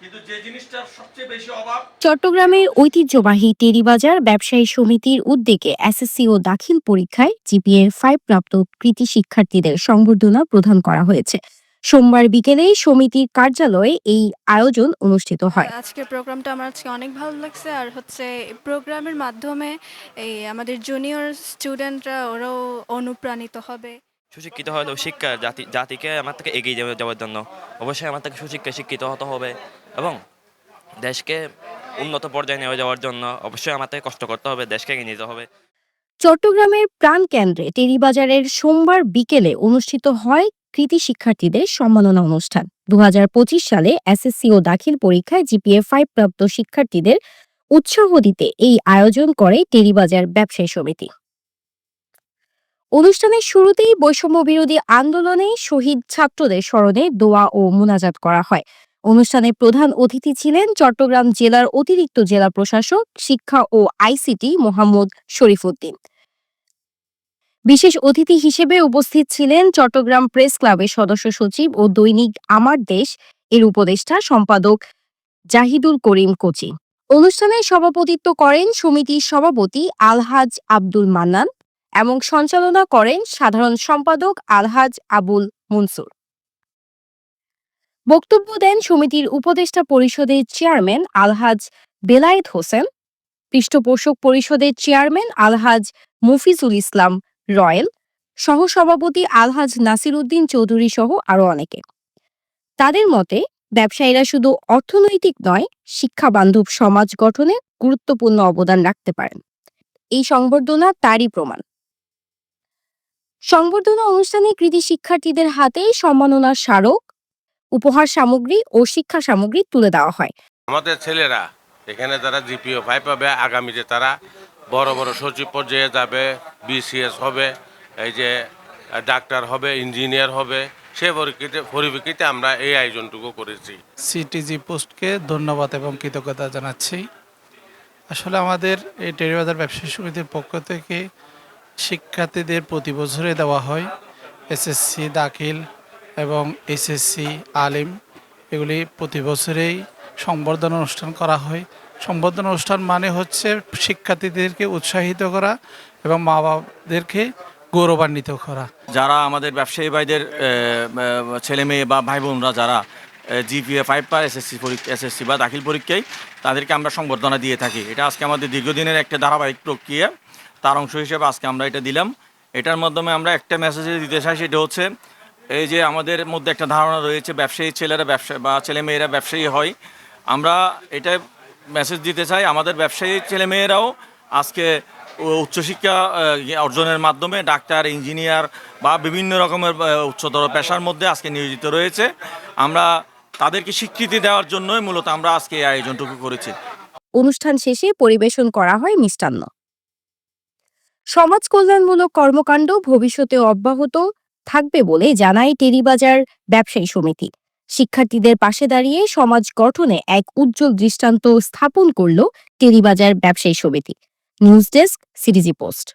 কিন্তু যে জিনিসটার সবচেয়ে বেশি অভাব। চট্টগ্রামের ঐতিহ্যবাহী টেরিবাজার ব্যবসায়ী সমিতির উদ্যোগে এসএসসি ও দাখিল পরীক্ষায় জিপিএ 5 প্রাপ্ত কৃতী শিক্ষার্থীদের সংবর্ধনা প্রদান করা হয়েছে। সোমবার বিকেলে সমিতির কার্যালয়ে এই আয়োজন অনুষ্ঠিত হয়। আজকের প্রোগ্রামটা আমার আজকে অনেক ভালো লাগছে। আর হচ্ছে প্রোগ্রামের মাধ্যমে আমাদের জুনিয়র স্টুডেন্টরা ওরাও অনুপ্রাণিত হবে। সুশিক্ষিত হলেও শিক্ষা জাতিকে আমার থেকে এগিয়ে যাওয়ার জন্য অবশ্যই আমার থেকে শিক্ষিত হতে হবে এবং দেশকে উন্নত পর্যায়ে নিয়ে যাওয়ার জন্য অবশ্যই আমার থেকে কষ্ট করতে হবে, দেশকে এগিয়ে নিতে হবে। চট্টগ্রামের প্রাণকেন্দ্রে টেরিবাজারের সোমবার বিকেলে অনুষ্ঠিত হয় কৃতী শিক্ষার্থীদের সম্মাননা অনুষ্ঠান। 2025 সালে এসএসসি ও দাখিল পরীক্ষায় জিপিএ 5 প্রাপ্ত শিক্ষার্থীদের উৎসাহ দিতে এই আয়োজন করে টেরিবাজার ব্যবসায়ী সমিতি। অনুষ্ঠানের শুরুতেই বৈষম্য বিরোধী আন্দোলনে শহীদ ছাত্রদের স্মরণে দোয়া ও মোনাজাত করা হয়। অনুষ্ঠানে প্রধান অতিথি ছিলেন চট্টগ্রাম জেলার অতিরিক্ত জেলা প্রশাসক শিক্ষা ও আইসিটি মোহাম্মদ শরীফউদ্দিন। বিশেষ অতিথি হিসেবে উপস্থিত ছিলেন চট্টগ্রাম প্রেস ক্লাবের সদস্য সচিব ও দৈনিক আমার দেশ এর উপদেষ্টা সম্পাদক জাহিদুল করিম কোচি। অনুষ্ঠানে সভাপতিত্ব করেন সমিতির সভাপতি আলহাজ আব্দুল মান্নান এবং সঞ্চালনা করেন সাধারণ সম্পাদক আলহাজ আবুল মনসুর। বক্তব্য দেন সমিতির উপদেষ্টা পরিষদের চেয়ারম্যান আলহাজ বেলায়েত হোসেন, পৃষ্ঠপোষক পরিষদের চেয়ারম্যান আলহাজ মুফিজুল ইসলাম রয়েল, সহসভাপতি আলহাজ নাসির উদ্দিন চৌধুরী সহ আরো অনেকে। তাদের মতে ব্যবসায়ীরা শুধু অর্থনৈতিক নয়, শিক্ষা বান্ধব সমাজ গঠনে গুরুত্বপূর্ণ অবদান রাখতে পারেন। এই সংবর্ধনা তারই প্রমাণ। সংবর্ধনা অনুষ্ঠানে কৃতী শিক্ষার্থীদের হাতে সম্মাননার স্মারক, উপহার সামগ্রী ও শিক্ষা সামগ্রী তুলে দেওয়া হয়। আমাদের ছেলেরা এখানে যারা জিপিও 5 পাবে, আগামীতে তারা বড় বড় সচিব পর্যায়ে যাবে, বিসিএস হবে, এই যে ডাক্তার হবে, ইঞ্জিনিয়ার হবে, সে পরিপ্রেক্ষিতে আমরা এই আয়োজনটুকু করেছি। সিটিজি পোস্টকে ধন্যবাদ এবং কৃতজ্ঞতা জানাচ্ছি। আসলে আমাদের এই টেরিবাজার ব্যবসায়ী সমিতির পক্ষ থেকে শিক্ষার্থীদের প্রতি বছরে দেওয়া হয় এসএসসি দাখিল এবং এসএসসি আলিম, এগুলি প্রতি বছরেই সংবর্ধনা অনুষ্ঠান করা হয়। সংবর্ধনা অনুষ্ঠান মানে হচ্ছে শিক্ষার্থীদেরকে উৎসাহিত করা এবং মা বাবাদেরকে গৌরবান্বিত করা। যারা আমাদের ব্যবসায়ী ভাইদের ছেলে মেয়ে বা ভাই বোনরা যারা জিপিএ 5 পায় এসএসসি বা দাখিল পরীক্ষায়, তাদেরকে আমরা সংবর্ধনা দিয়ে থাকি। এটা আজকে আমাদের দীর্ঘদিনের একটা ধারাবাহিক প্রক্রিয়া, তার অংশ হিসেবে আজকে আমরা এটা দিলাম। এটার মাধ্যমে আমরা একটা মেসেজ দিতে চাই, সেটা হচ্ছে এই যে আমাদের মধ্যে একটা ধারণা রয়েছে ব্যবসায়ী ছেলেরা বা ছেলেমেয়েরা ব্যবসায়ী হয়। আমরা এটা মেসেজ দিতে চাই আমাদের ব্যবসায়ী ছেলেমেয়েরাও আজকে উচ্চশিক্ষা অর্জনের মাধ্যমে ডাক্তার, ইঞ্জিনিয়ার বা বিভিন্ন রকমের উচ্চতর পেশার মধ্যে আজকে নিয়োজিত রয়েছে। আমরা তাদেরকে স্বীকৃতি দেওয়ার জন্যই মূলত আমরা আজকে এই আয়োজনটুকু করেছি। অনুষ্ঠান শেষে পরিবেশন করা হয় মিষ্টান্ন। সমাজ কল্যাণমূলক কর্মকাণ্ড ভবিষ্যতে অব্যাহত থাকবে বলে জানায় টেরিবাজার ব্যবসায়ী সমিতি। শিক্ষার্থীদের পাশে দাঁড়িয়ে সমাজ গঠনে এক উজ্জ্বল দৃষ্টান্ত স্থাপন করল টেরিবাজার ব্যবসায়ী সমিতি। News desk, CTG post.